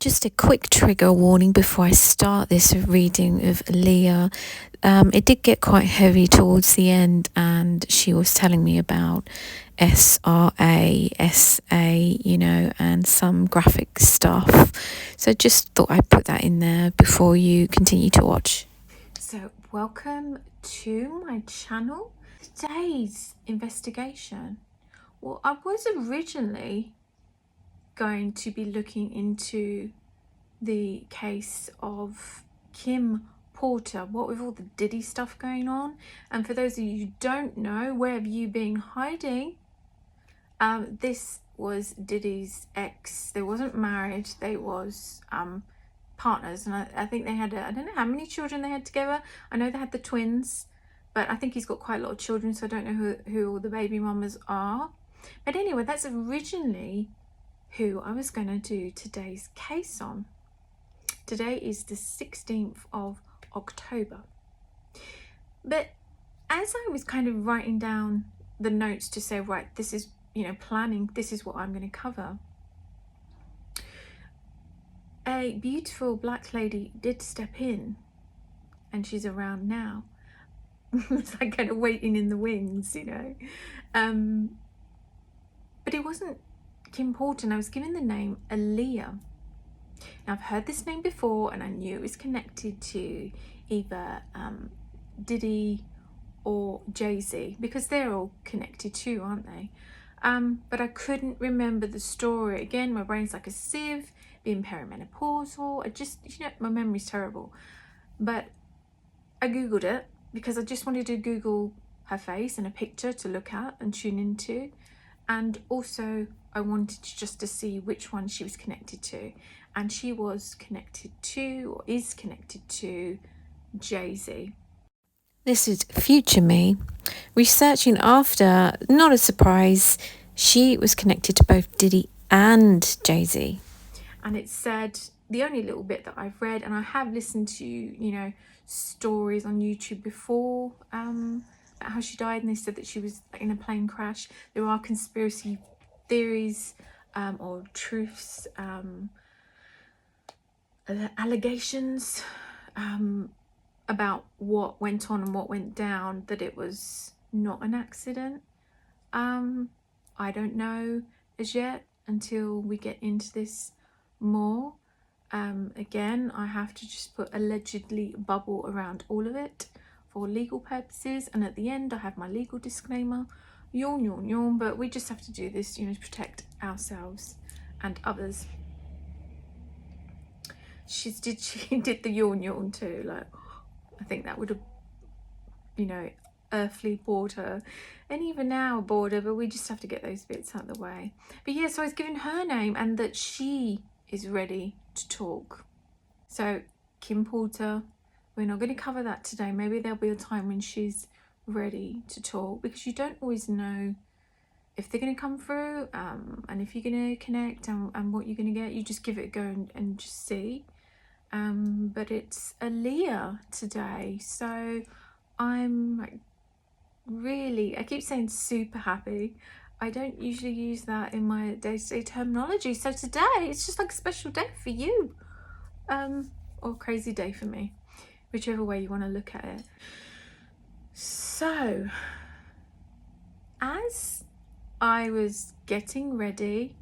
just a quick trigger warning before I start this reading of Aaliyah. It did get quite heavy towards the end, and she was telling me about SRA, SA, and some graphic stuff. So just thought I'd put that in there before you continue to watch. So welcome to my channel. Today's investigation. Well, I was originally going to be looking into the case of Kim Porter, what with all the Diddy stuff going on. And for those of you who don't know, where have you been hiding? This was Diddy's ex. They wasn't married, they was partners, and I think they had I don't know how many children they had together. I know they had the twins, but I think he's got quite a lot of children, so I don't know who all the baby mamas are. But anyway, that's originally who I was going to do today's case on. Today is the 16th of October. But as I was kind of writing down the notes to say, right, this is, planning, this is what I'm going to cover, a beautiful black lady did step in, and she's around now. It's like kind of waiting in the wings, But it wasn't Kim Porter. I was given the name Aaliyah. Now, I've heard this name before, and I knew it was connected to either Diddy or Jay-Z, because they're all connected too, aren't they? But I couldn't remember the story. Again, my brain's like a sieve, being perimenopausal. I just, my memory's terrible. But I Googled it because I just wanted to Google her face and a picture to look at and tune into. And also I wanted just to see which one she was connected to. And she was connected to, or is connected to, Jay-Z. This is future me. Researching after, not a surprise, she was connected to both Diddy and Jay-Z. And it said, the only little bit that I've read, and I have listened to, stories on YouTube before, about how she died, and they said that she was in a plane crash. There are conspiracy theories or truths, allegations about what went on and what went down, that it was not an accident. I don't know as yet until we get into this more. Again, I have to just put allegedly bubble around all of it for legal purposes, and at the end I have my legal disclaimer. Yawn, yawn, yawn, but we just have to do this, to protect ourselves and others. She did the yawn yawn too, like I think that would have, earthly bored her, and even now bored her, but we just have to get those bits out of the way. But yeah, so I was given her name and that she is ready to talk. So Kim Porter, we're not going to cover that today. Maybe there'll be a time when she's ready to talk, because you don't always know if they're going to come through, and if you're going to connect, and what you're going to get. You just give it a go and just see. But it's Aaliyah today, so I'm like really, I keep saying super happy. I don't usually use that in my day-to-day terminology, so today it's just like a special day for you, or crazy day for me, whichever way you want to look at it. So as I was getting ready,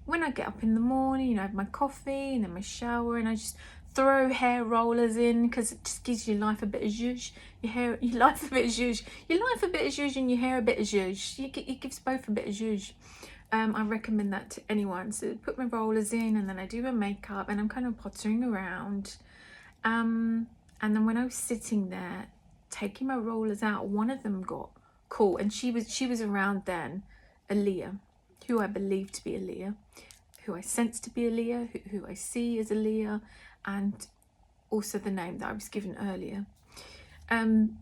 when I get up in the morning, I have my coffee and then my shower, and I just throw hair rollers in, because it just gives your life a bit of zhuzh. Your life a bit of zhuzh. Your life a bit of zhuzh, and your hair a bit of zhuzh. It gives both a bit of zhuzh. I recommend that to anyone. So put my rollers in, and then I do my makeup, and I'm kind of pottering around. And then when I was sitting there taking my rollers out, one of them got caught, and she was around then, Aaliyah, who I believe to be Aaliyah, who I sense to be Aaliyah, who I see as Aaliyah, and also the name that I was given earlier. And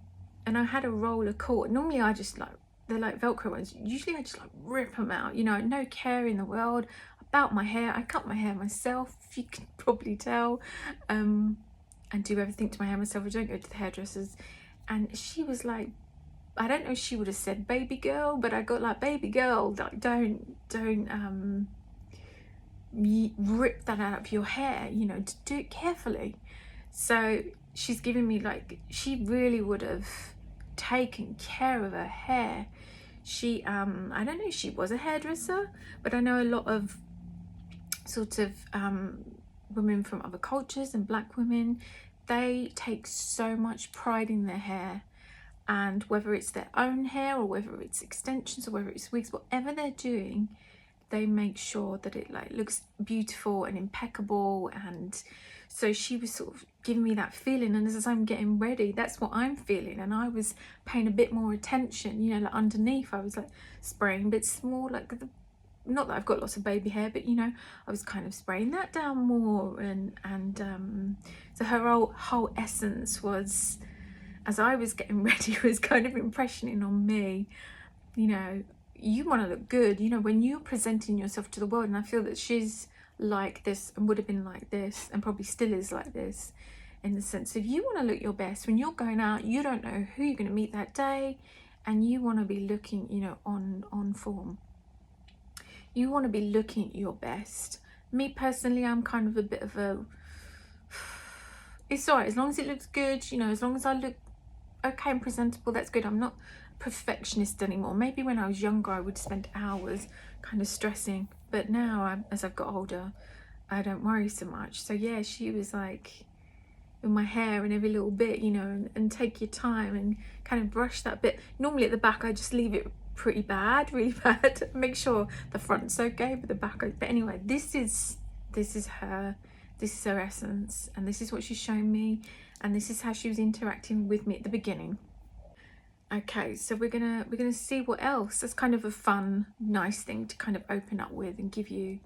I had a roller caught. Normally I just they're like Velcro ones. Usually I just rip them out, no care in the world about my hair. I cut my hair myself, if you can probably tell, and do everything to my hair myself. I don't go to the hairdressers. And she was like, I don't know if she would have said baby girl, but I got like, baby girl, like don't rip that out of your hair, you know, to do it carefully. So she's given me, like, she really would have taken care of her hair. She I don't know if she was a hairdresser, but I know a lot of sort of women from other cultures and black women, they take so much pride in their hair, and whether it's their own hair or whether it's extensions or whether it's wigs, whatever they're doing, they make sure that it like looks beautiful and impeccable. And so she was sort of giving me that feeling, and as I'm getting ready, that's what I'm feeling. And I was paying a bit more attention, you know, like underneath I was like spraying bits more, like the, not that I've got lots of baby hair, but you know, I was kind of spraying that down more. And so her whole essence was, as I was getting ready, was kind of impressioning on me, you know, you want to look good, you know, when you're presenting yourself to the world. And I feel that she's like this and would have been like this and probably still is like this, in the sense of you want to look your best when you're going out. You don't know who you're going to meet that day, and you want to be looking, you know, on form. You want to be looking at your best. Me personally, I'm kind of a bit of a, it's alright as long as it looks good, you know, as long as I look okay and presentable, that's good. I'm not a perfectionist anymore. Maybe when I was younger I would spend hours kind of stressing, but now as I've got older, I don't worry so much. So yeah, she was like with my hair and every little bit, you know, and take your time and kind of brush that bit. Normally at the back I just leave it pretty bad, really bad. Make sure the front's okay, but the back, but anyway, this is her, this is her essence, and this is what she's shown me, and this is how she was interacting with me at the beginning. Okay, so we're gonna see what else. That's kind of a fun, nice thing to kind of open up with and give you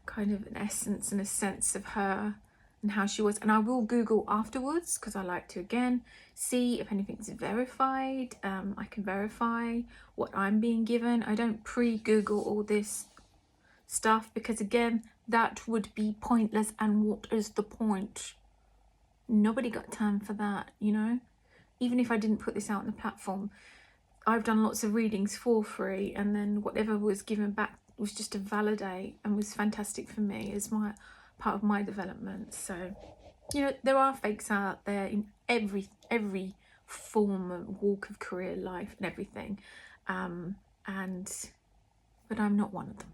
kind of an essence and a sense of her and how she was. And I will Google afterwards, because I like to again see if anything's verified. I can verify what I'm being given. I don't pre-Google all this stuff, because again, that would be pointless. And what is the point? Nobody got time for that, you know. Even if I didn't put this out on the platform, I've done lots of readings for free, and then whatever was given back was just to validate and was fantastic for me as my part of my development. So, you know, there are fakes out there in every form of walk of career, life and everything, but I'm not one of them.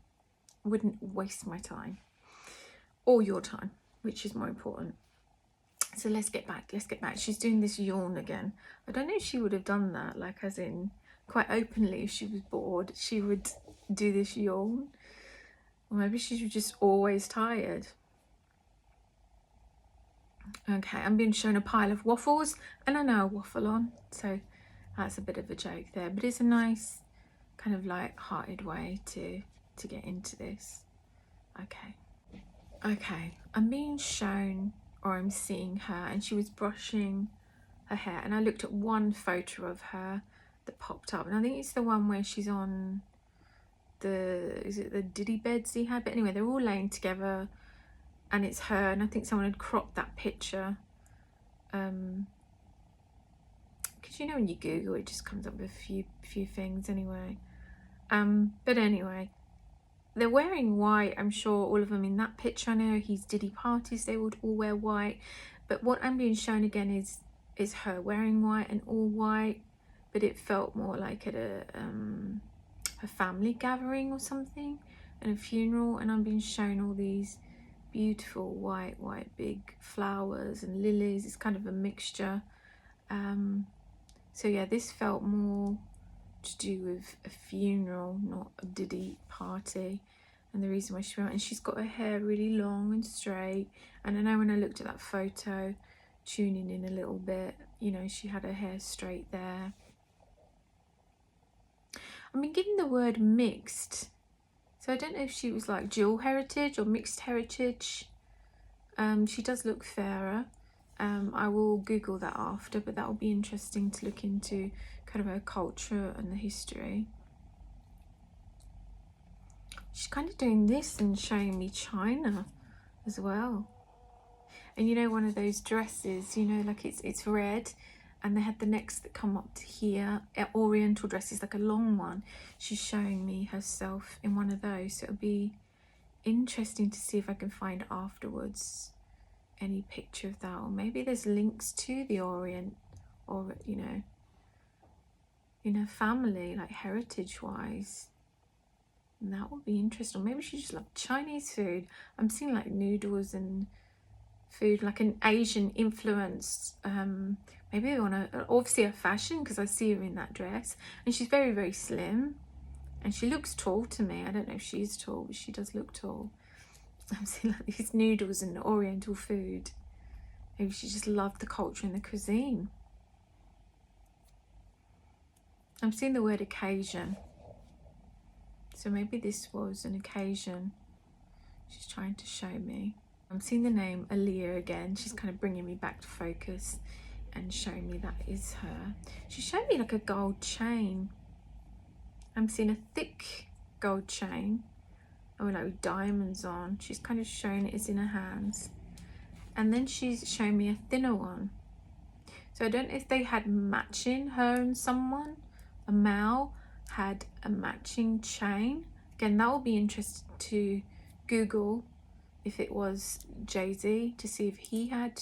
I wouldn't waste my time or your time, which is more important. So let's get back. She's doing this yawn again. I don't know if she would have done that, like as in quite openly. If she was bored, she would do this yawn. Or maybe she's just always tired. Okay, I'm being shown a pile of waffles, and I know I waffle on, so that's a bit of a joke there, but it's a nice kind of light-hearted way to get into this. Okay, I'm being shown, or I'm seeing her, and she was brushing her hair, and I looked at one photo of her that popped up, and I think it's the one where she's on is it the diddy beds he had? But anyway, they're all laying together and it's her, and I think someone had cropped that picture, because you know when you Google it just comes up with a few things anyway. But anyway, they're wearing white. I'm sure all of them in that picture. I know his diddy parties, they would all wear white, but what I'm being shown again is her wearing white and all white, but it felt more like at a family gathering or something, and a funeral. And I'm being shown all these beautiful white big flowers and lilies. It's kind of a mixture. So yeah, this felt more to do with a funeral, not a diddy party. And the reason why she went, and she's got her hair really long and straight, and I know when I looked at that photo, tuning in a little bit, you know, she had her hair straight there. I've been given the word mixed, so I don't know if she was like dual heritage or mixed heritage. She does look fairer. I will Google that after, but that will be interesting to look into kind of her culture and the history. She's kind of doing this and showing me China as well. And you know, one of those dresses, you know, like it's red, and they had the necks that come up to here, oriental dresses, like a long one. She's showing me herself in one of those, so it'll be interesting to see if I can find afterwards any picture of that, or maybe there's links to the Orient, or you know, in her family, like heritage wise. And that would be interesting. Maybe she just loved Chinese food. I'm seeing like noodles and food, like an Asian influence. Maybe they want to, obviously a fashion, because I see her in that dress, and she's very, very slim, and she looks tall to me. I don't know if she's tall, but she does look tall. I'm seeing like these noodles and Oriental food. Maybe she just loved the culture and the cuisine. I'm seeing the word occasion. So maybe this was an occasion she's trying to show me. I'm seeing the name Aaliyah again. She's kind of bringing me back to focus and showing me that is her. She showed me like a gold chain. I'm seeing a thick gold chain, or like with diamonds on. She's kind of showing it is in her hands. And then she's showing me a thinner one. So I don't know if they had matching, her and someone, a male, had a matching chain. Again, that will be interesting to Google if it was Jay-Z, to see if he had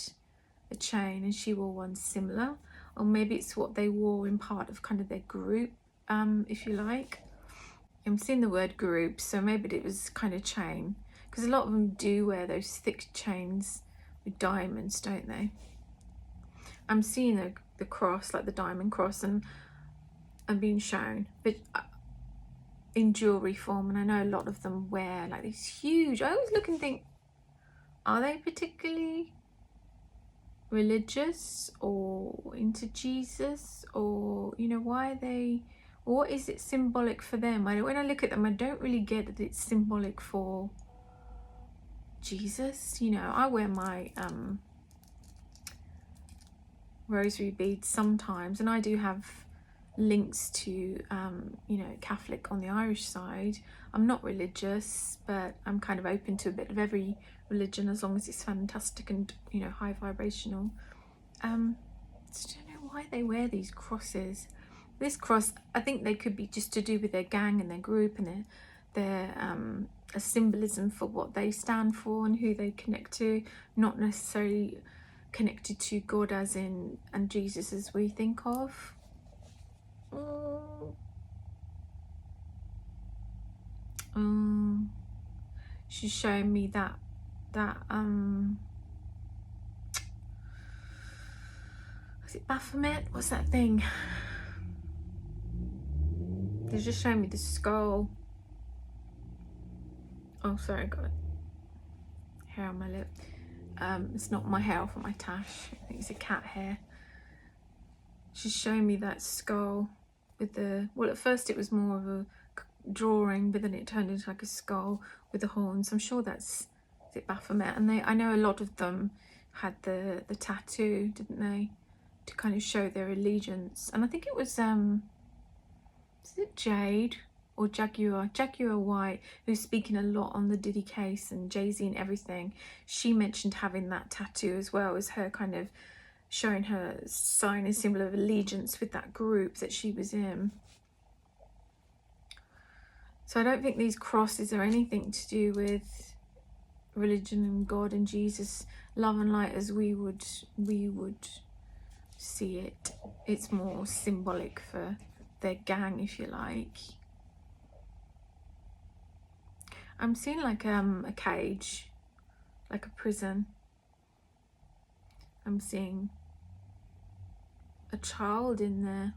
a chain and she wore one similar, or maybe it's what they wore in part of kind of their group, if you like. I'm seeing the word group, so maybe it was kind of chain, because a lot of them do wear those thick chains with diamonds, don't they? I'm seeing the cross, like the diamond cross, and I'm being shown, but in jewelry form. And I know a lot of them wear like these huge, I always look and think, are they particularly religious or into Jesus, or you know, why are they, what is it symbolic for them? When I look at them, I don't really get that it's symbolic for Jesus. You know, I wear my rosary beads sometimes, and I do have links to you know, Catholic on the Irish side. I'm not religious, but I'm kind of open to a bit of every religion as long as it's fantastic and, you know, high vibrational. So I don't know why they wear these crosses. This cross, I think they could be just to do with their gang and their group, and their a symbolism for what they stand for and who they connect to, not necessarily connected to God as in, and Jesus as we think of. She's showing me that is it Baphomet? What's that thing? They're just showing me the skull. Oh, sorry, I got hair on my lip. It's not my hair off on my tash. I think it's a cat hair. She's showing me that skull with the, well, at first it was more of a drawing, but then it turned into like a skull with the horns. I'm sure that's, is it Baphomet? And I know a lot of them had the tattoo, didn't they, to kind of show their allegiance. And I think it was is it Jade or Jaguar White, who's speaking a lot on the Diddy case and Jay-Z and everything. She mentioned having that tattoo as well as her kind of showing her sign and symbol of allegiance with that group that she was in. So I don't think these crosses are anything to do with religion and God and Jesus, love and light as we would see it. It's more symbolic for their gang, if you like. I'm seeing like a cage, like a prison. I'm seeing a child in there.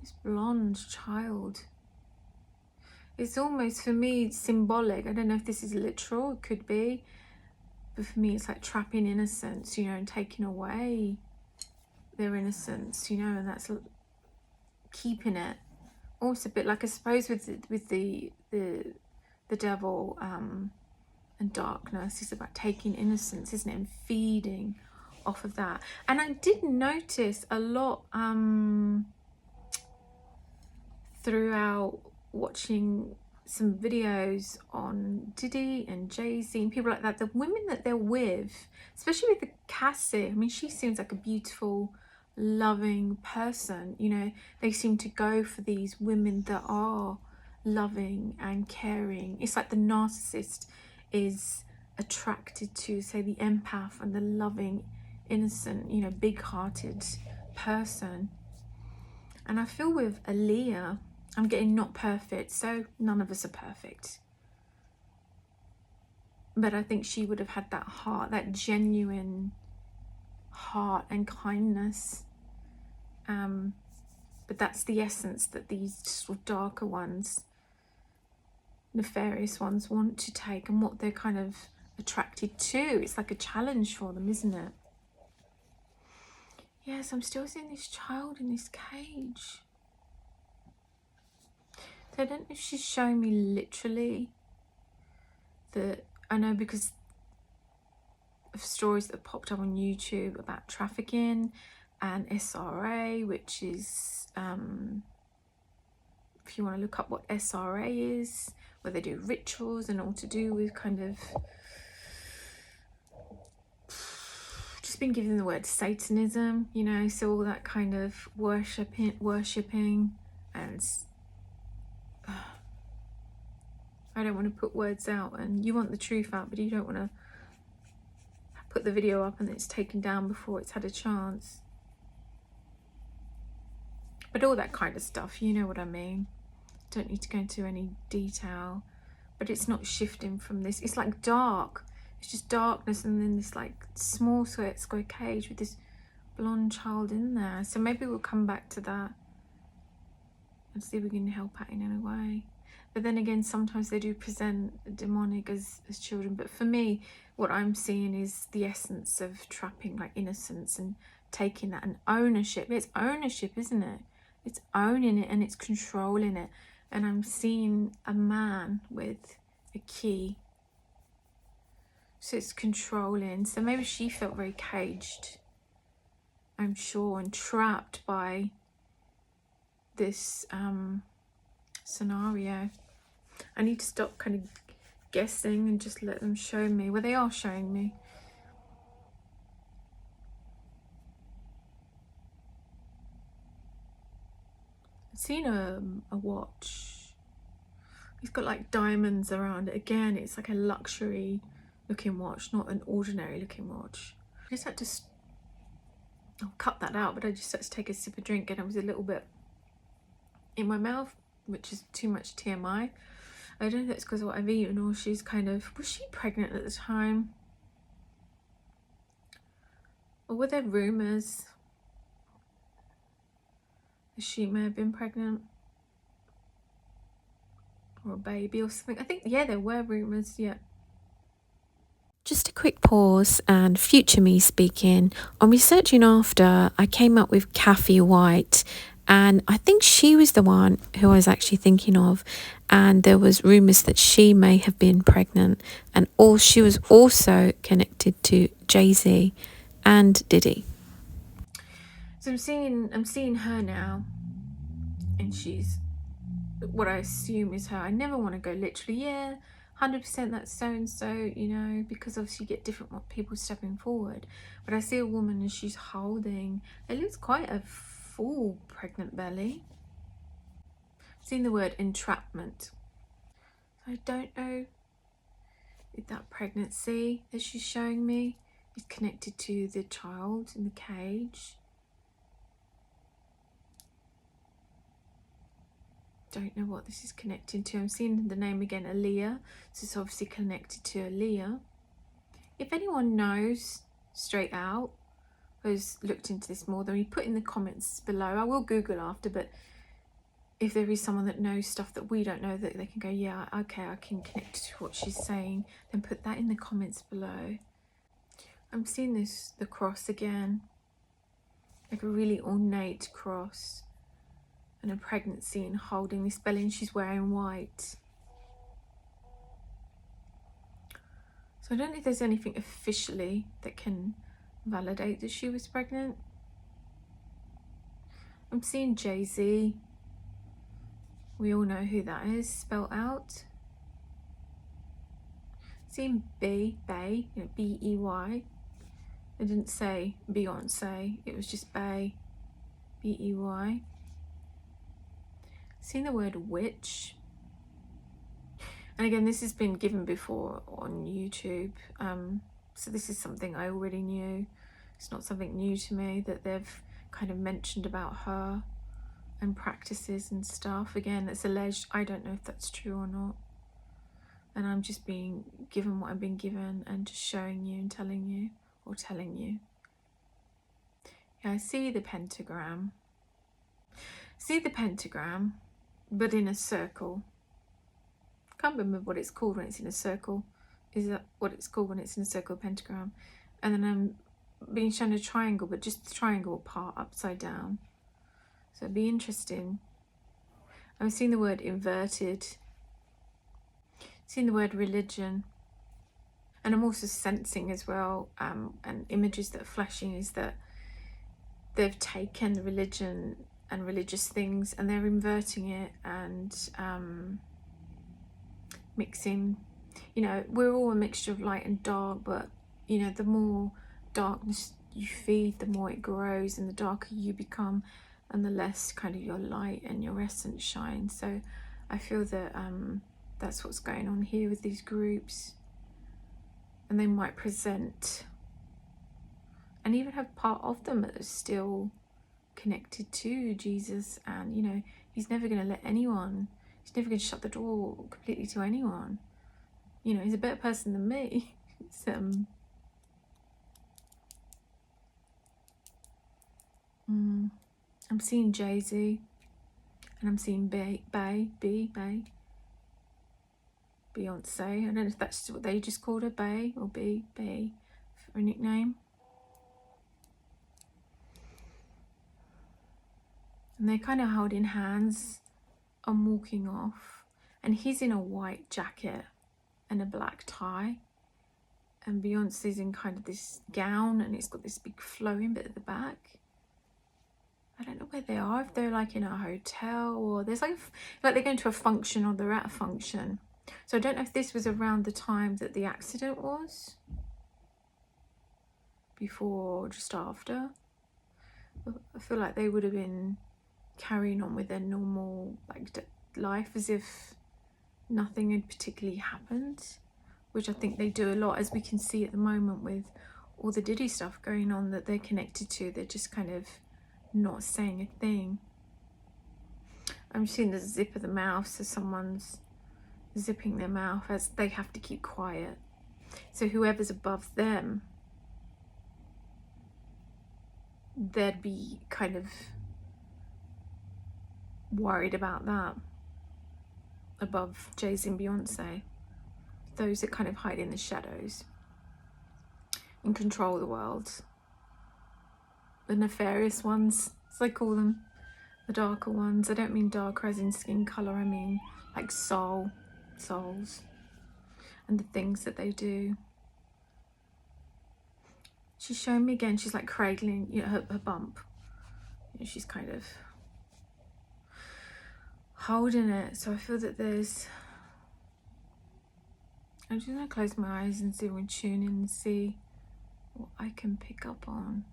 This blonde child. It's almost, for me, symbolic. I don't know if this is literal, it could be, but for me it's like trapping innocence, you know, and taking away their innocence, you know, and that's keeping it. Also a bit like, I suppose, with the devil and darkness, it's about taking innocence, isn't it, and feeding off of that. And I did notice a lot throughout watching some videos on Diddy and Jay-Z and people like that, the women that they're with, especially with the Cassie, I mean, she seems like a beautiful, loving person, you know. They seem to go for these women that are loving and caring. It's like the narcissist is attracted to, say, the empath and the loving, innocent, you know, big-hearted person. And I feel with Aaliyah, I'm getting not perfect, so none of us are perfect. But I think she would have had that heart, that genuine heart and kindness. But that's the essence that these sort of darker ones, nefarious ones, want to take, and what they're kind of attracted to. It's like a challenge for them, isn't it? Yes, I'm still seeing this child in this cage. So I don't know if she's showing me literally that, I know because of stories that popped up on YouTube about trafficking and SRA, which is, if you want to look up what SRA is, where they do rituals and all to do with kind of, just been given the word Satanism, you know, so all that kind of worshipping, and I don't want to put words out, and you want the truth out, but you don't want to put the video up and it's taken down before it's had a chance. But all that kind of stuff, you know what I mean. Don't need to go into any detail, but it's not shifting from this. It's like dark. It's just darkness, and then this like small square cage with this blonde child in there. So maybe we'll come back to that and see if we can help out in any way. But then again, sometimes they do present demonic as children. But for me, what I'm seeing is the essence of trapping, like innocence, and taking that, and ownership. It's ownership, isn't it? It's owning it and it's controlling it. And I'm seeing a man with a key. So it's controlling. So maybe she felt very caged, I'm sure, and trapped by this scenario. I need to stop kind of guessing and just let them show me. Well, they are showing me. I've seen a watch. It's got like diamonds around it. Again, it's like a luxury looking watch, not an ordinary looking watch. I just had to I'll cut that out, but I just had to take a sip of drink and it was a little bit in my mouth, which is too much TMI. I don't know if it's because of what I've eaten, or she's kind of, was she pregnant at the time? Or were there rumours that she may have been pregnant? Or a baby or something? I think, yeah, there were rumours, yeah. Just a quick pause, and future me speaking. On researching after, I came up with Kathy White, and I think she was the one who I was actually thinking of. And there was rumours that she may have been pregnant, and she was also connected to Jay-Z and Diddy. So I'm seeing her now, and she's what I assume is her. I never want to go literally, yeah, 100% that's so and so, you know, because obviously you get different people stepping forward. But I see a woman and she's holding, it looks quite a full pregnant belly. I've seen the word entrapment. I don't know if that pregnancy that she's showing me is connected to the child in the cage. Don't know what this is connected to. I'm seeing the name again, Aaliyah. So it's obviously connected to Aaliyah. If anyone knows straight out, who's looked into this more, then we put in the comments below. I will Google after, but if there is someone that knows stuff that we don't know, that they can go, yeah, okay, I can connect to what she's saying, then put that in the comments below. I'm seeing the cross again, like a really ornate cross, and a pregnancy and holding this belly, and she's wearing white. So I don't know if there's anything officially that can validate that she was pregnant. I'm seeing Jay-Z. We all know who that is, spelled out. Seeing Bay, you know, B-E-Y. I didn't say Beyonce, it was just Bay, B-E-Y. Seeing the word witch. And again, this has been given before on YouTube. So this is something I already knew. It's not something new to me that they've kind of mentioned about her and practices and stuff. Again, it's alleged. I don't know if that's true or not. And I'm just being given what I've been given and just showing you and telling you, or telling you. Yeah, I see the pentagram. See the pentagram, but in a circle. Can't remember what it's called when it's in a circle. Is that what it's called when it's in a circle, pentagram? And then I'm being shown a triangle, but just the triangle part upside down. So it'd be interesting. I'm seeing the word inverted. Seeing the word religion. And I'm also sensing as well, and images that are flashing, is that they've taken religion and religious things and they're inverting it and mixing. You know, we're all a mixture of light and dark, but you know, the more darkness you feed, the more it grows, and the darker you become, and the less kind of your light and your essence shines. So I feel that that's what's going on here with these groups. And they might present and even have part of them that are still connected to Jesus, and you know, he's never going to let anyone, he's never going to shut the door completely to anyone. You know, he's a better person than me. It's, I'm seeing Jay-Z, and I'm seeing Beyonce. I don't know if that's what they just called her, Bey, or B for a nickname. And they're kind of holding hands and walking off, and he's in a white jacket and a black tie, and Beyonce's in kind of this gown, and it's got this big flowing bit at the back. I don't know where they are, if they're like in a hotel, or there's like they're going to a function, or they're at a function. So I don't know if this was around the time that the accident was, before or just after. I feel like they would have been carrying on with their normal like life as if nothing had particularly happened, which I think they do a lot, as we can see at the moment with all the Diddy stuff going on that they're connected to. They're just kind of not saying a thing. I'm seeing the zip of the mouth, so someone's zipping their mouth as they have to keep quiet. So whoever's above them, they'd be kind of worried about that, above Jay-Z and Beyonce. Those that kind of hide in the shadows and control the world. The nefarious ones, as I call them. The darker ones. I don't mean darker as in skin colour, I mean like souls. And the things that they do. She's showing me again, she's like cradling, you know, her bump. You know, she's kind of holding it. So I feel that there's... I'm just going to close my eyes and see if we can tune in and see what I can pick up on.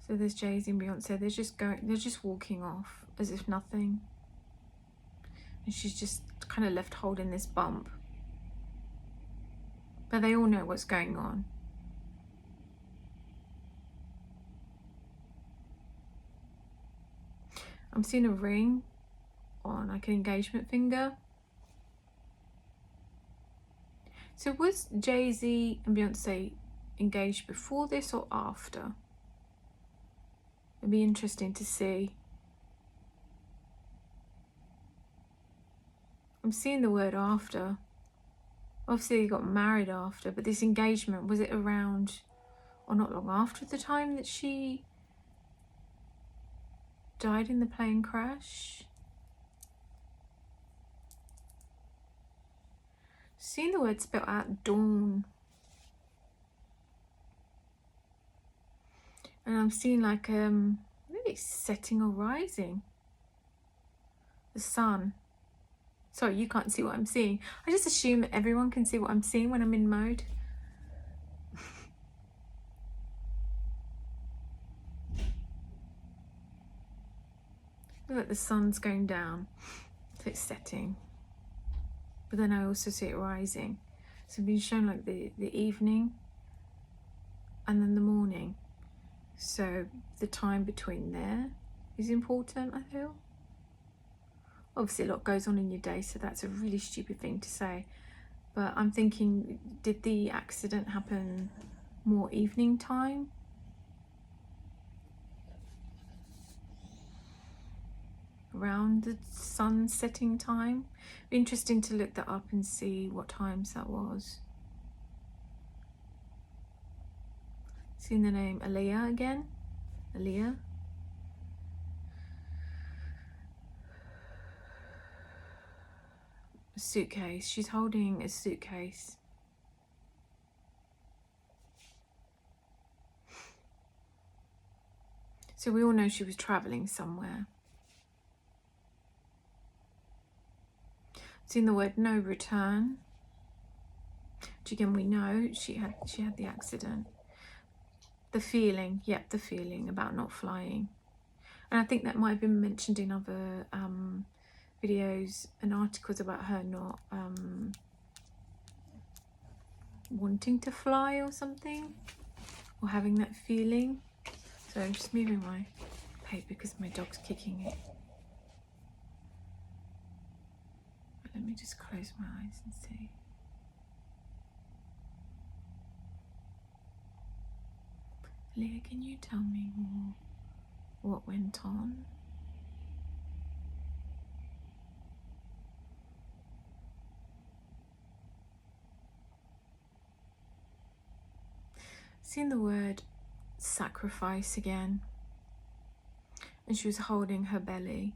So there's Jay-Z and Beyonce. They're just walking off as if nothing. And she's just kind of left holding this bump. But they all know what's going on. I'm seeing a ring on like an engagement finger. So was Jay-Z and Beyonce engaged before this or after? It'd be interesting to see. I'm seeing the word after. Obviously they got married after, but this engagement, was it around or not long after the time that she died in the plane crash? Seeing the word spelled out, dawn. And I'm seeing like maybe it's setting or rising. The sun. Sorry, you can't see what I'm seeing. I just assume that everyone can see what I'm seeing when I'm in mode. Look, the sun's going down, so it's setting. but then I also see it rising. So I've been shown like the evening and then the morning. So the time between there is important, I feel. Obviously a lot goes on in your day, so that's a really stupid thing to say. But I'm thinking, did the accident happen more evening time? Around the sun setting time? Be interesting to look that up and see what times that was. Seeing the name Aaliyah again. Aaliyah. A suitcase. She's holding a suitcase. So we all know she was traveling somewhere. Seeing the word no return. Which again we know she had the accident. The feeling, yep, the feeling about not flying. And I think that might have been mentioned in other videos and articles about her not wanting to fly or something, or having that feeling. So I'm just moving my paper because my dog's kicking it. But let me just close my eyes and see. Leah, can you tell me more what went on? Seeing the word sacrifice again, and she was holding her belly.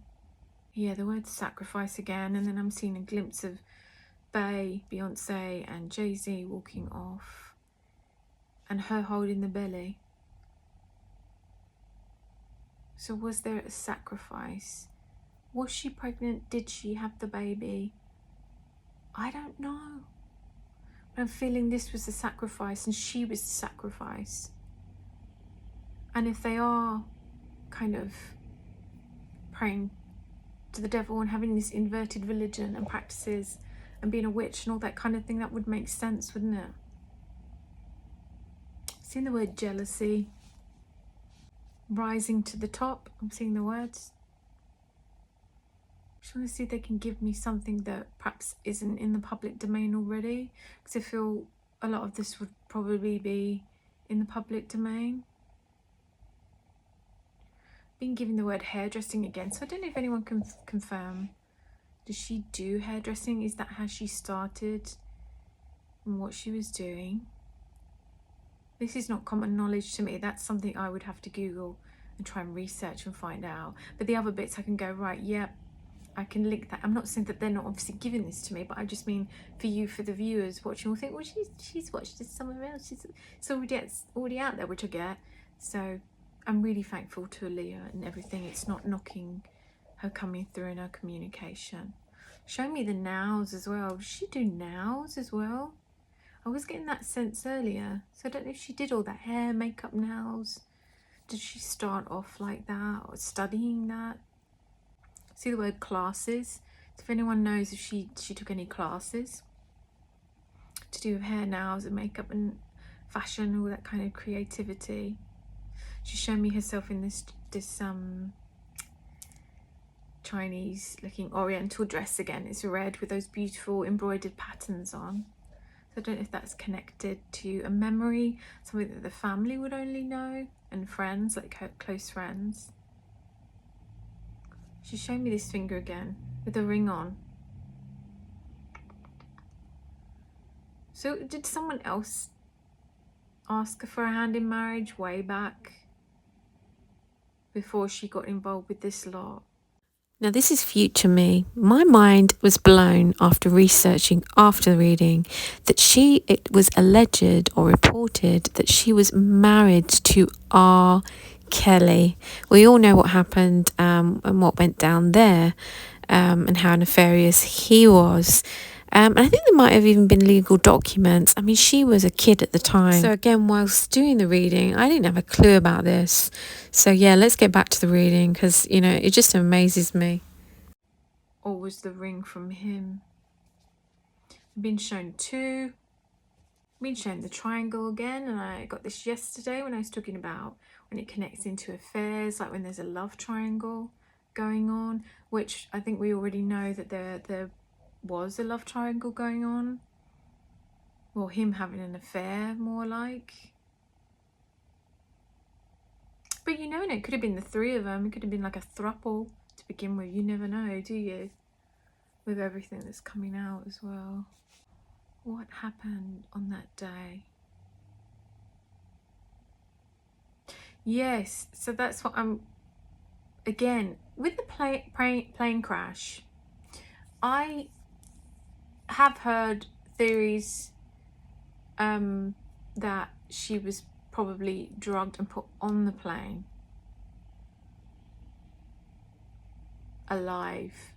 Yeah, the word sacrifice again, and then I'm seeing a glimpse of Beyonce and Jay-Z walking off, and her holding the belly. So was there a sacrifice? Was she pregnant? Did she have the baby? I don't know. But I'm feeling this was the sacrifice and she was the sacrifice. And if they are kind of praying to the devil and having this inverted religion and practices and being a witch and all that kind of thing, that would make sense, wouldn't it? Seeing the word jealousy rising to the top. I'm seeing the words. I just want to see if they can give me something that perhaps isn't in the public domain already, because I feel a lot of this would probably be in the public domain. Being given the word hairdressing again, so I don't know if anyone can confirm. Does she do hairdressing? Is that how she started and what she was doing? This is not common knowledge to me. That's something I would have to Google and try and research and find out. But the other bits I can go, right, yep, I can link that. I'm not saying that they're not obviously giving this to me, but I just mean for you, for the viewers watching, will think, well, she's watched this somewhere else. It's already out there, which I get. So I'm really thankful to Aaliyah and everything. It's not knocking her coming through in her communication. Show me the nows as well. Does she do nows as well? I was getting that sense earlier. So I don't know if she did all that hair, makeup, nails. Did she start off like that or studying that? See the word classes. So if anyone knows if she took any classes to do with hair, nails and makeup and fashion, all that kind of creativity. She's shown me herself in this Chinese looking oriental dress again. It's red with those beautiful embroidered patterns on. So I don't know if that's connected to a memory, something that the family would only know, and friends, like her close friends. She's showing me this finger again with a ring on. So did someone else ask her for a hand in marriage way back before she got involved with this lot? Now, this is future me. My mind was blown after researching after the reading that it was alleged or reported that she was married to R. Kelly. We all know what happened and what went down there and how nefarious he was. And I think there might have even been legal documents. I mean, she was a kid at the time. So again, whilst doing the reading, I didn't have a clue about this. So yeah, let's get back to the reading because, you know, it just amazes me. Or was the ring from him? I've been shown two. I've been shown the triangle again, and I got this yesterday when I was talking about when it connects into affairs, like when there's a love triangle going on, which I think we already know that there was a love triangle going on, or him having an affair, more like. But you know, it could have been the three of them. It could have been like a throuple to begin with. You never know, do you? With everything that's coming out as well. What happened on that day? Yes, so that's what I'm... Again, with the plane crash, I have heard theories that she was probably drugged and put on the plane alive.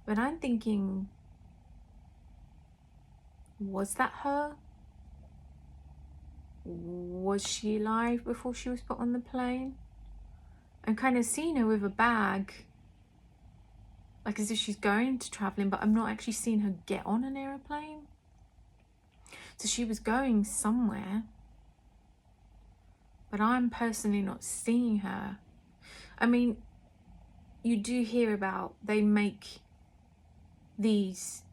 But I'm thinking, was that her? Was she alive before she was put on the plane? I'm kind of seeing her with a bag, like as if she's going to traveling, but I'm not actually seeing her get on an aeroplane. So she was going somewhere, but I'm personally not seeing her. I mean, you do hear about, they make these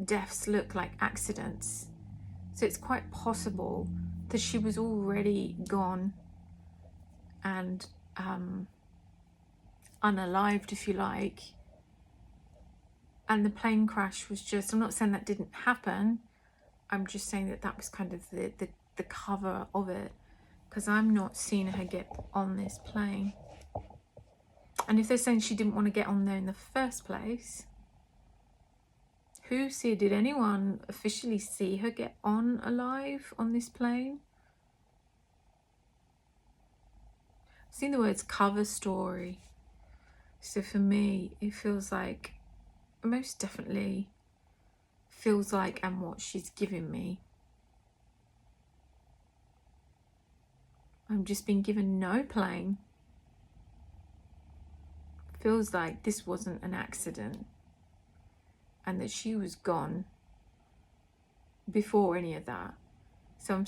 deaths look like accidents. So it's quite possible that she was already gone and unalived, if you like. And the plane crash was just, I'm not saying that didn't happen. I'm just saying that that was kind of the cover of it, because I'm not seeing her get on this plane. And if they're saying she didn't want to get on there in the first place, who's here? Did anyone officially see her get on alive on this plane? I've seen the words cover story. So for me, it feels like, most definitely feels like, and what she's giving me. I'm just being given no plane. Feels like this wasn't an accident and that she was gone before any of that. So I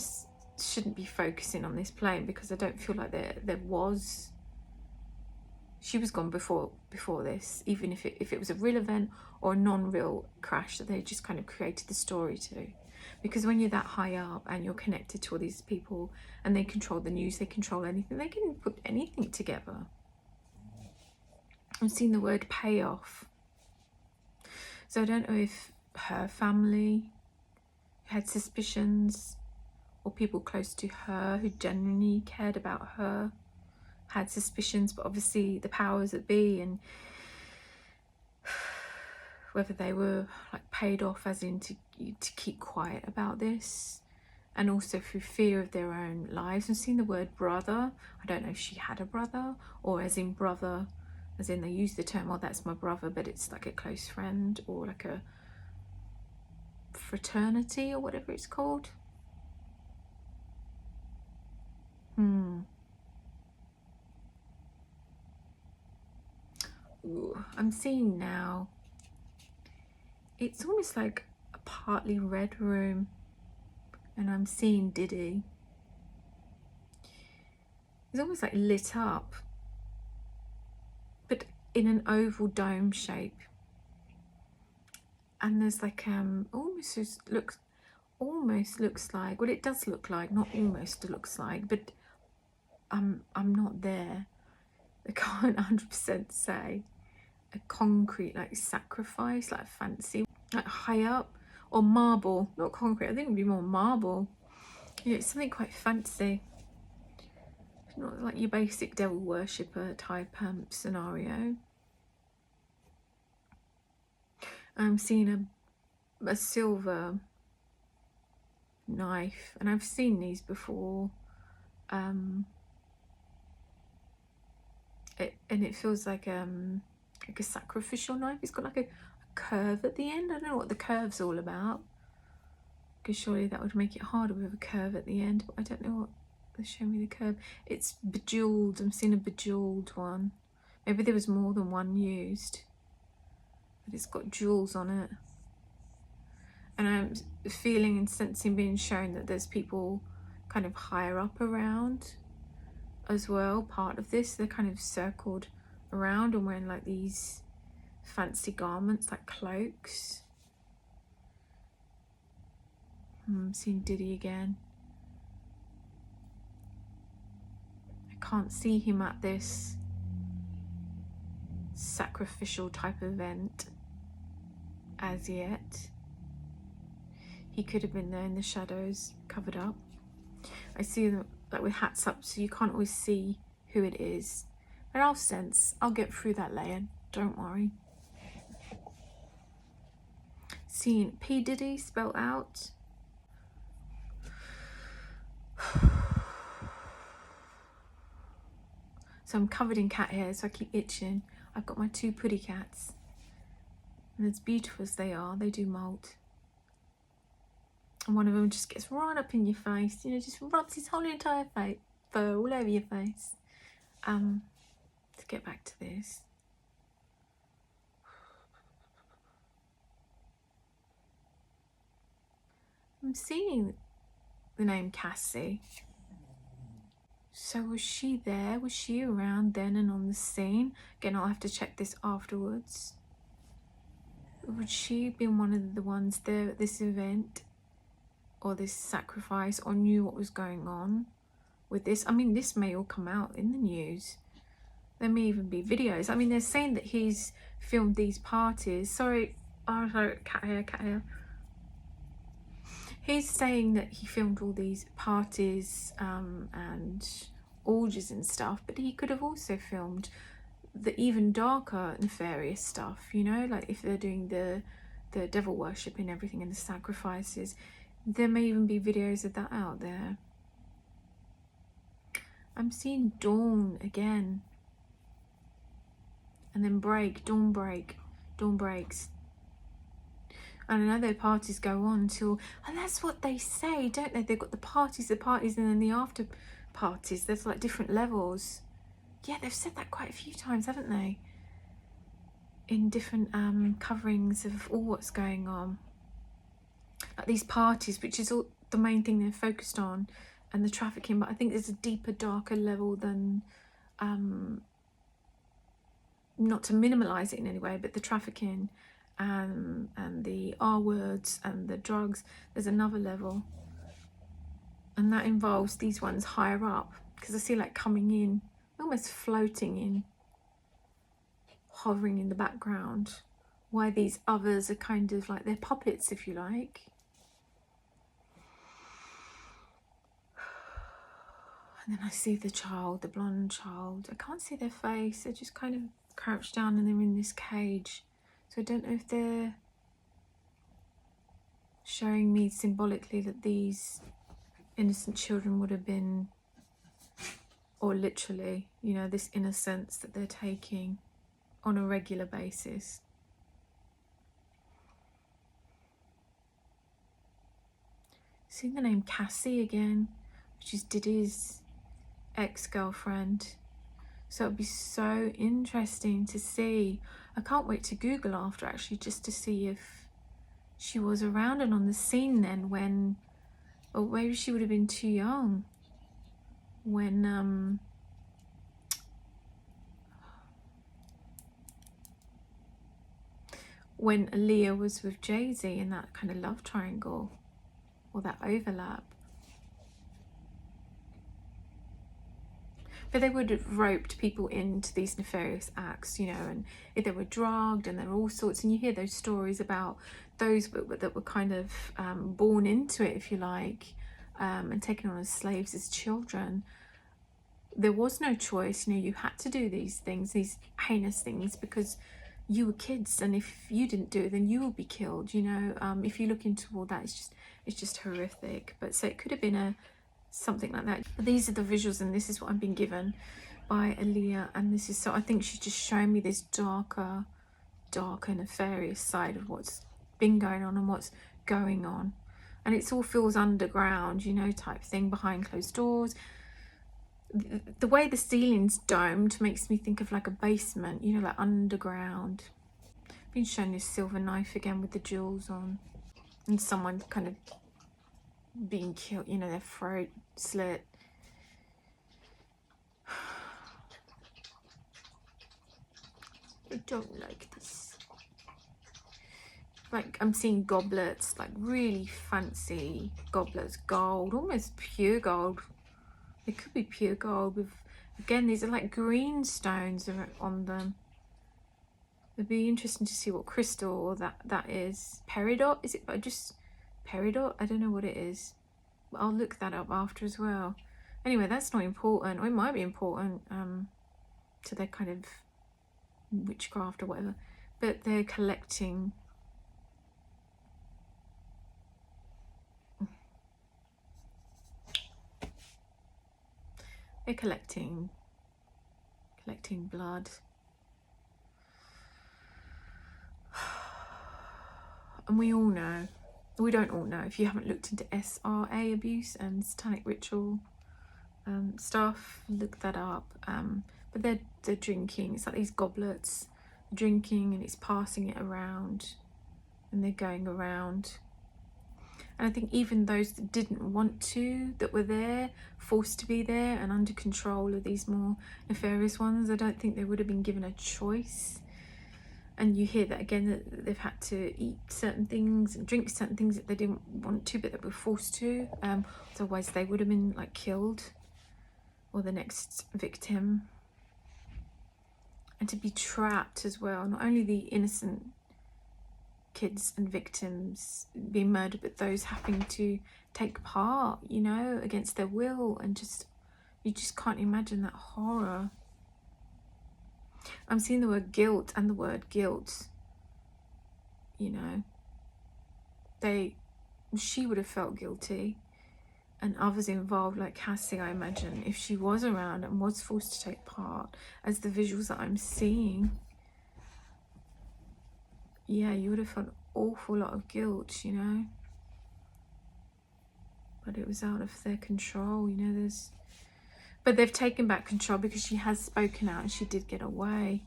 shouldn't be focusing on this plane, because I don't feel like there was... She was gone before this, even if it was a real event or a non-real crash that they just kind of created the story to. Because when you're that high up and you're connected to all these people and they control the news, they control anything, they can put anything together. I'm seeing the word payoff. So I don't know if her family had suspicions, or people close to her who genuinely cared about her had suspicions, but obviously the powers that be, and whether they were like paid off as in to keep quiet about this, and also through fear of their own lives. I'm seeing the word brother. I don't know if she had a brother, or as in brother, as in they use the term, oh, that's my brother, but it's like a close friend, or like a fraternity or whatever it's called. Ooh, I'm seeing now, it's almost like a partly red room, and I'm seeing Diddy. It's almost like lit up, but in an oval dome shape. And there's like almost looks like, well, it does look like, not almost looks like, but I'm not there. I can't 100% say a concrete like sacrifice, like fancy, like high up, or marble, not concrete. I think it would be more marble. Yeah, it's something quite fancy. It's not like your basic devil worshipper type scenario. I'm seeing a silver knife, and I've seen these before. And it feels like a sacrificial knife. It's got like a curve at the end. I don't know what the curve's all about, because surely that would make it harder with a curve at the end, but I don't know what they show me the curve. It's bejeweled. I'm seeing a bejeweled one. Maybe there was more than one used, but it's got jewels on it. And I'm feeling and sensing, being shown that there's people kind of higher up around as well. Part of this, they're kind of circled around and wearing like these fancy garments, like cloaks. Seeing Diddy again. I can't see him at this sacrificial type event as yet. He could have been there in the shadows, covered up. I see them like with hats up, so you can't always see who it is. But I'll sense, I'll get through that layer, don't worry. Seeing P. Diddy spelled out. So I'm covered in cat hair, so I keep itching. I've got my 2 puddy cats. And as beautiful as they are, they do molt. And one of them just gets right up in your face, you know, just rubs his whole entire face, fur all over your face. To get back to this. I'm seeing the name Cassie. So was she there? Was she around then and on the scene? Again, I'll have to check this afterwards. Would she have been one of the ones there at this event or this sacrifice, or knew what was going on with this? I mean, this may all come out in the news. There may even be videos. I mean, they're saying that he's filmed these parties. Sorry, cat hair. He's saying that he filmed all these parties and orgies and stuff, but he could have also filmed the even darker nefarious stuff, you know, like if they're doing the devil worship and everything and the sacrifices. There may even be videos of that out there. I'm seeing dawn again. And then dawn breaks. And I know their parties go on till, and that's what they say, don't they? They've got the parties, and then the after parties. There's like different levels. Yeah, they've said that quite a few times, haven't they? In different coverings of all what's going on. Like these parties, which is all the main thing they're focused on, and the trafficking. But I think there's a deeper, darker level than, not to minimalise it in any way, but the trafficking and the R words and the drugs. There's another level, and that involves these ones higher up, because I see like coming in, almost floating in, hovering in the background, while these others are kind of like, they're puppets, if you like. And then I see the child, the blonde child. I can't see their face. They're just kind of crouched down and they're in this cage. So I don't know if they're showing me symbolically that these innocent children would have been, or literally, you know, this innocence that they're taking on a regular basis. Seeing the name Cassie again, which is Diddy's ex-girlfriend. So it'd be so interesting to see. I can't wait to Google after, actually, just to see if she was around and on the scene then when, or maybe she would have been too young when Aaliyah was with Jay-Z in that kind of love triangle, or that overlap. But they would have roped people into these nefarious acts, you know, and if they were drugged and there were all sorts, and you hear those stories about those that were kind of born into it, if you like, and taken on as slaves as children. There was no choice, you know, you had to do these things, these heinous things, because you were kids, and if you didn't do it, then you will be killed, you know. If you look into all that, it's just horrific. But so it could have been something like that. But these are the visuals, and this is what I've been given by Aaliyah, and this is, so I think she's just showing me this darker nefarious side of what's been going on and what's going on. And it all feels underground, you know, type thing, behind closed doors. The way the ceiling's domed makes me think of like a basement, you know, like underground. I've been shown this silver knife again with the jewels on. and someone kind of being killed, you know, their throat slit. I don't like this. Like, I'm seeing goblets, like really fancy goblets, gold, almost pure gold. It could be pure gold with, again, these are like green stones on them. It'd be interesting to see what crystal that is. Peridot? Is it just peridot? I don't know what it is. But I'll look that up after as well. Anyway, that's not important. Or it might be important to their kind of witchcraft or whatever. But they're collecting. They're collecting blood. And we all know, we don't all know, if you haven't looked into SRA abuse and satanic ritual stuff, look that up. But they're drinking. It's like these goblets, drinking, and it's passing it around, and they're going around. And I think even those that didn't want to, that were there, forced to be there and under control of these more nefarious ones, I don't think they would have been given a choice. And you hear that again, that they've had to eat certain things and drink certain things that they didn't want to, but they were forced to. Otherwise they would have been like killed, or the next victim. And to be trapped as well, not only the innocent kids and victims being murdered, but those having to take part, you know, against their will, and just, you just can't imagine that horror. I'm seeing the word guilt and the word guilt, you know. She would have felt guilty, and others involved, like Cassie, I imagine, if she was around and was forced to take part, as the visuals that I'm seeing, yeah, you would have felt an awful lot of guilt, you know. But it was out of their control, you know. But they've taken back control because she has spoken out and she did get away.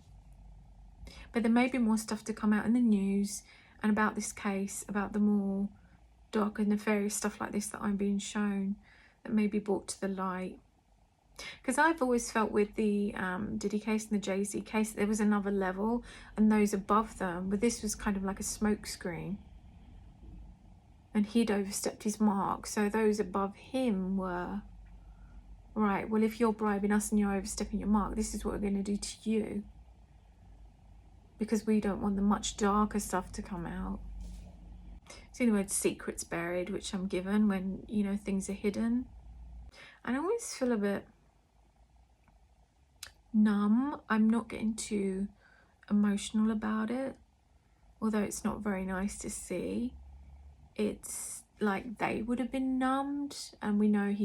But there may be more stuff to come out in the news and about this case, about the more dark and nefarious stuff like this that I'm being shown, that may be brought to the light. Because I've always felt with the Diddy case and the Jay-Z case, there was another level, and those above them, but this was kind of like a smoke screen. And he'd overstepped his mark, so those above him were, right, well, if you're bribing us and you're overstepping your mark, this is what we're going to do to you. Because we don't want the much darker stuff to come out. See the word secrets buried, which I'm given when, you know, things are hidden. And I always feel a bit numb. I'm not getting too emotional about it, although it's not very nice to see. It's like they would have been numbed, and we know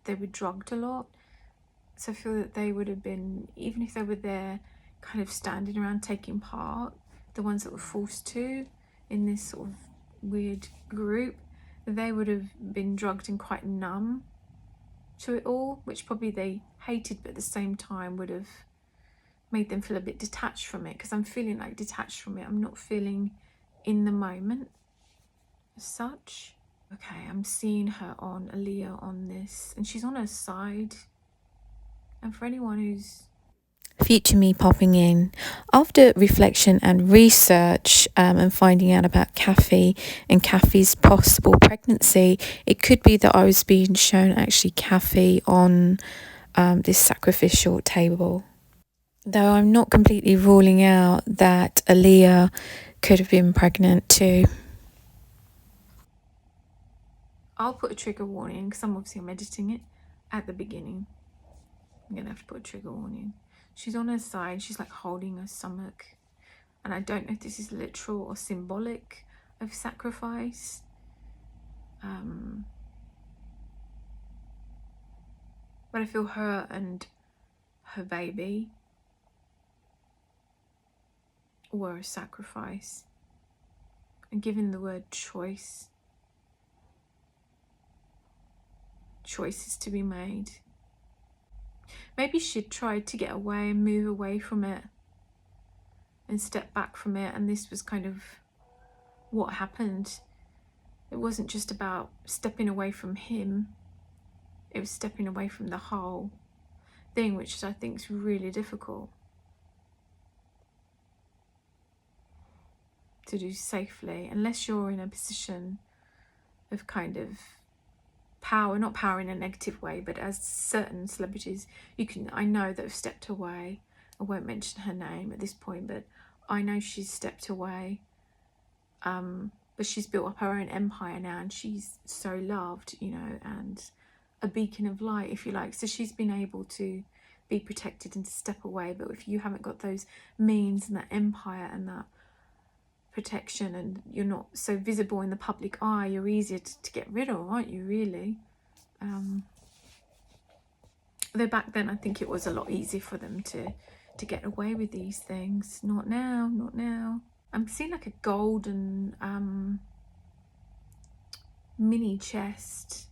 they were drugged a lot. So I feel that they would have been, even if they were there kind of standing around taking part, the ones that were forced to in this sort of weird group, they would have been drugged and quite numb to it all, which probably they hated, but at the same time would have made them feel a bit detached from it. Because I'm feeling like detached from it. I'm not feeling in the moment as such. Okay, I'm seeing her on Aaliyah on this, and she's on her side. And for anyone who's future me popping in. After reflection and research and finding out about Kathy and Kathy's possible pregnancy, it could be that I was being shown actually Kathy on this sacrificial table. Though I'm not completely ruling out that Aaliyah could have been pregnant too. I'll put a trigger warning because I'm editing it at the beginning. I'm going to have to put a trigger warning. She's on her side. She's like holding her stomach. And I don't know if this is literal or symbolic of sacrifice. But I feel her and her baby were a sacrifice. And given the word choice, choices to be made. Maybe she'd tried to get away and move away from it and step back from it, and this was kind of what happened. it wasn't just about stepping away from him, it was stepping away from the whole thing, which I think is really difficult to do safely, unless you're in a position of kind of power, not power in a negative way, but as certain celebrities, I know that have stepped away. I won't mention her name at this point, but I know she's stepped away. But she's built up her own empire now, and she's so loved, you know, and a beacon of light, if you like. So she's been able to be protected and to step away. But if you haven't got those means and that empire and that protection, and you're not so visible in the public eye, you're easier to get rid of, aren't you, really? Though back then I think it was a lot easier for them to get away with these things. Not now, not now. I'm seeing like a golden mini chest,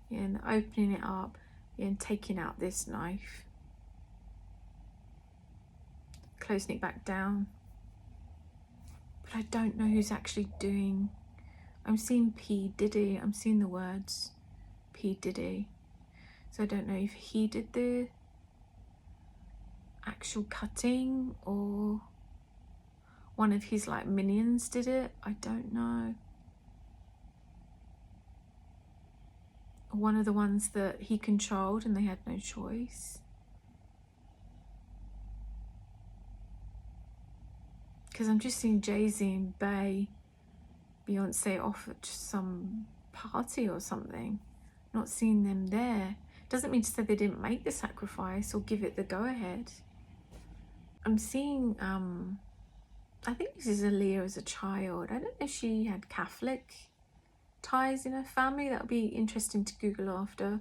yeah, and opening it up, yeah, and taking out this knife, closing it back down. But I don't know who's actually doing. I'm seeing P. Diddy. I'm seeing the words P. Diddy. So I don't know if he did the actual cutting or one of his like minions did it. I don't know. One of the ones that he controlled and they had no choice. Because I'm just seeing Jay-Z and Beyonce off at some party or something. Not seeing them there. Doesn't mean to say they didn't make the sacrifice or give it the go-ahead. I'm seeing, I think this is Aaliyah as a child. I don't know if she had Catholic ties in her family. That would be interesting to Google after.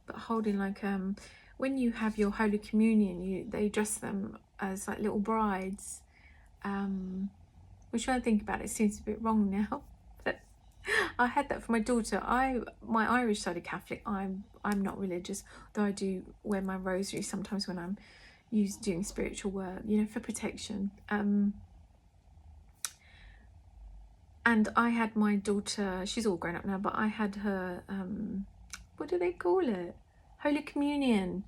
But holding like, when you have your Holy Communion, they dress them as like little brides. Which when I think about it, seems a bit wrong now. But I had that for my daughter. My Irish side of Catholic, I'm not religious, though I do wear my rosary sometimes when I'm doing spiritual work, you know, for protection. And I had my daughter, she's all grown up now, but I had her, what do they call it? Holy Communion.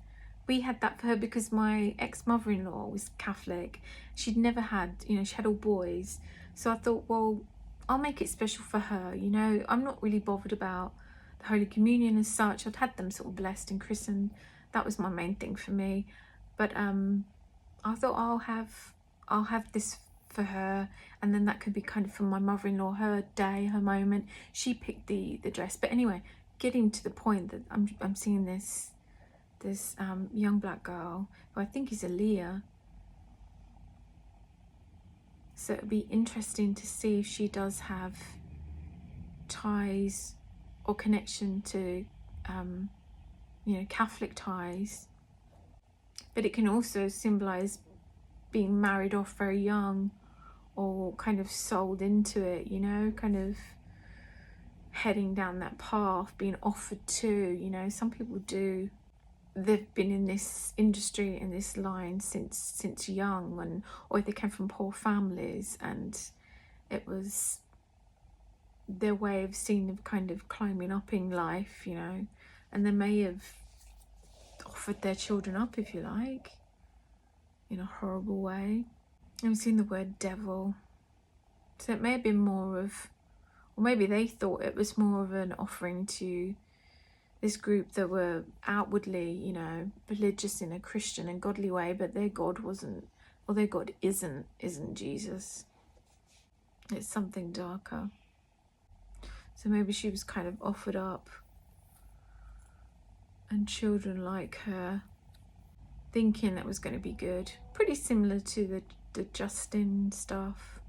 We had that for her because my ex-mother-in-law was Catholic. She'd never had, you know, she had all boys. So I thought, well, I'll make it special for her, you know. I'm not really bothered about the Holy Communion as such. I'd had them sort of blessed and christened. That was my main thing for me. But I thought I'll have this for her, and then that could be kind of for my mother-in-law, her day, her moment. She picked the dress. But anyway, getting to the point that I'm seeing this young black girl who I think is Aaliyah. So it'd be interesting to see if she does have ties or connection to you know, Catholic ties. But it can also symbolize being married off very young, or kind of sold into it, you know, kind of heading down that path, being offered to, you know. Some people do. They've been in this industry, in this line since young, or they came from poor families, and it was their way of seeing of kind of climbing up in life, you know. And they may have offered their children up, if you like, in a horrible way. I'm seeing the word devil. So it may have been more of, or maybe they thought it was more of an offering to this group that were outwardly, you know, religious in a Christian and godly way, but their God wasn't, or their God isn't Jesus. It's something darker. So maybe she was kind of offered up, and children like her, thinking that was going to be good. Pretty similar to the Justin stuff,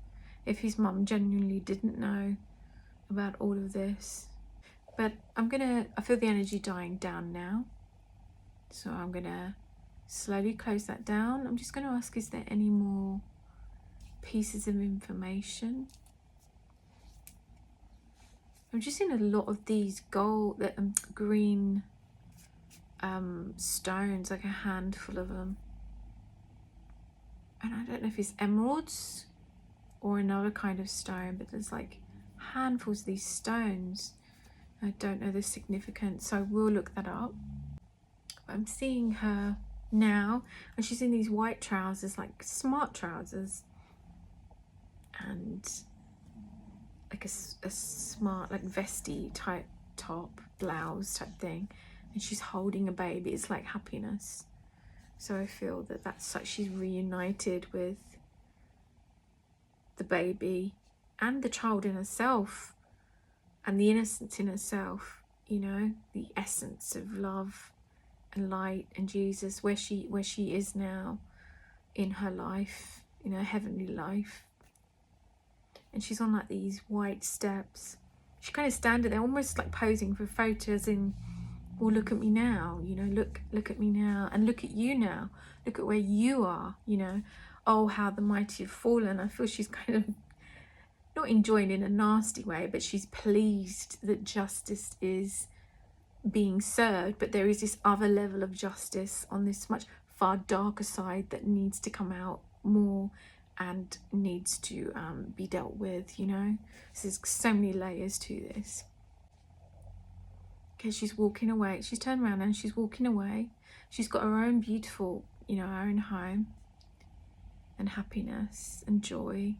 if his mum genuinely didn't know about all of this. But I feel the energy dying down now, so I'm gonna slowly close that down. I'm just going to ask, is there any more pieces of information? I'm just seeing a lot of these green stones, like a handful of them. And I don't know if it's emeralds or another kind of stone, but there's like handfuls of these stones. I don't know the significance, so we'll look that up. I'm seeing her now, and she's in these white trousers, like smart trousers, and like a smart, like vesty type top, blouse type thing, and she's holding a baby. It's like happiness. So I feel that that's like she's reunited with the baby and the child in herself, and the innocence in herself, you know, the essence of love and light and Jesus, where she is now in her life, in her heavenly life. And she's on like these white steps. She kind of standing there almost like posing for photos in, well, look at me now, you know, look at me now, and look at you now, look at where you are, you know. Oh, how the mighty have fallen. I feel she's kind of not enjoying in a nasty way, but she's pleased that justice is being served, but there is this other level of justice on this much far darker side that needs to come out more and needs to be dealt with, you know. So there's so many layers to this. Okay, she's walking away. She's turned around and she's walking away. She's got her own beautiful, you know, her own home and happiness and joy.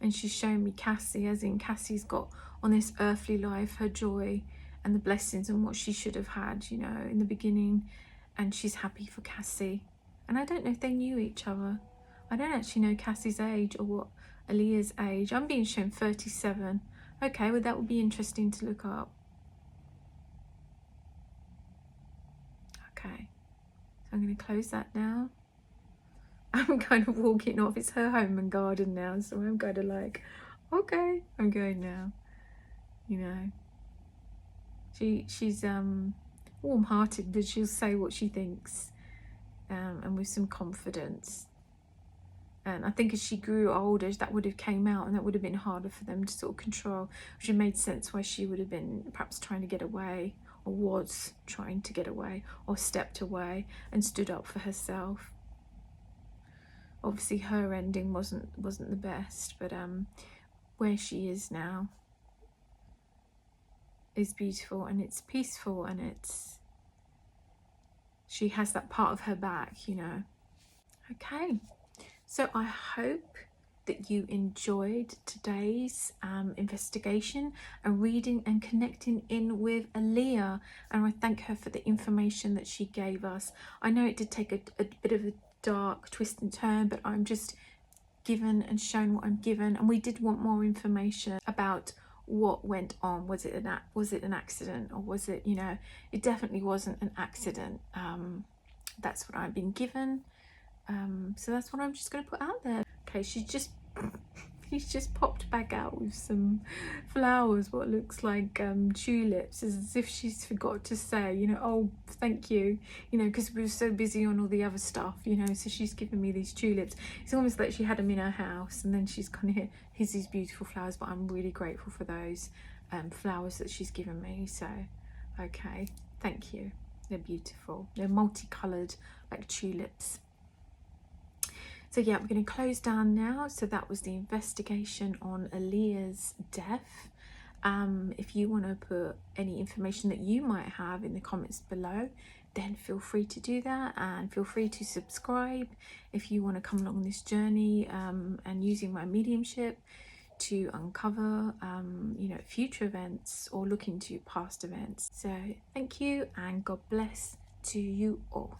And she's showing me Cassie, as in Cassie's got on this earthly life her joy and the blessings and what she should have had, you know, in the beginning. And she's happy for Cassie. And I don't know if they knew each other. I don't actually know Cassie's age or what Aaliyah's age. I'm being shown 37. Okay, well, that would be interesting to look up. Okay, so I'm going to close that now. I'm kind of walking off. It's her home and garden now, so I'm kind of like, okay, I'm going now, you know. She's warm-hearted, but she'll say what she thinks, and with some confidence. And I think as she grew older, that would have came out, and that would have been harder for them to sort of control, which made sense why she would have been perhaps trying to get away, or was trying to get away, or stepped away and stood up for herself. Obviously her ending wasn't the best, but where she is now is beautiful, and it's peaceful, and it's, she has that part of her back, you know. Okay, so I hope that you enjoyed today's investigation and reading and connecting in with Aaliyah, and I thank her for the information that she gave us. I know it did take a bit of a dark twist and turn, but I'm just given and shown what I'm given, and we did want more information about what went on. Was it an accident, or was it, you know, it definitely wasn't an accident. That's what I've been given, so that's what I'm just going to put out there. Okay, he's just popped back out with some flowers, what looks like tulips, as if she's forgot to say, you know, oh, thank you, you know, because we were so busy on all the other stuff, you know. So she's given me these tulips. It's almost like she had them in her house, and then she's kind of, here's these beautiful flowers, but I'm really grateful for those flowers that she's given me. So okay, thank you. They're beautiful. They're multicolored like tulips. So yeah, we're going to close down now. So that was the investigation on Aaliyah's death. If you want to put any information that you might have in the comments below, then feel free to do that, and feel free to subscribe if you want to come along this journey and using my mediumship to uncover you know, future events or look into past events. So thank you, and God bless to you all.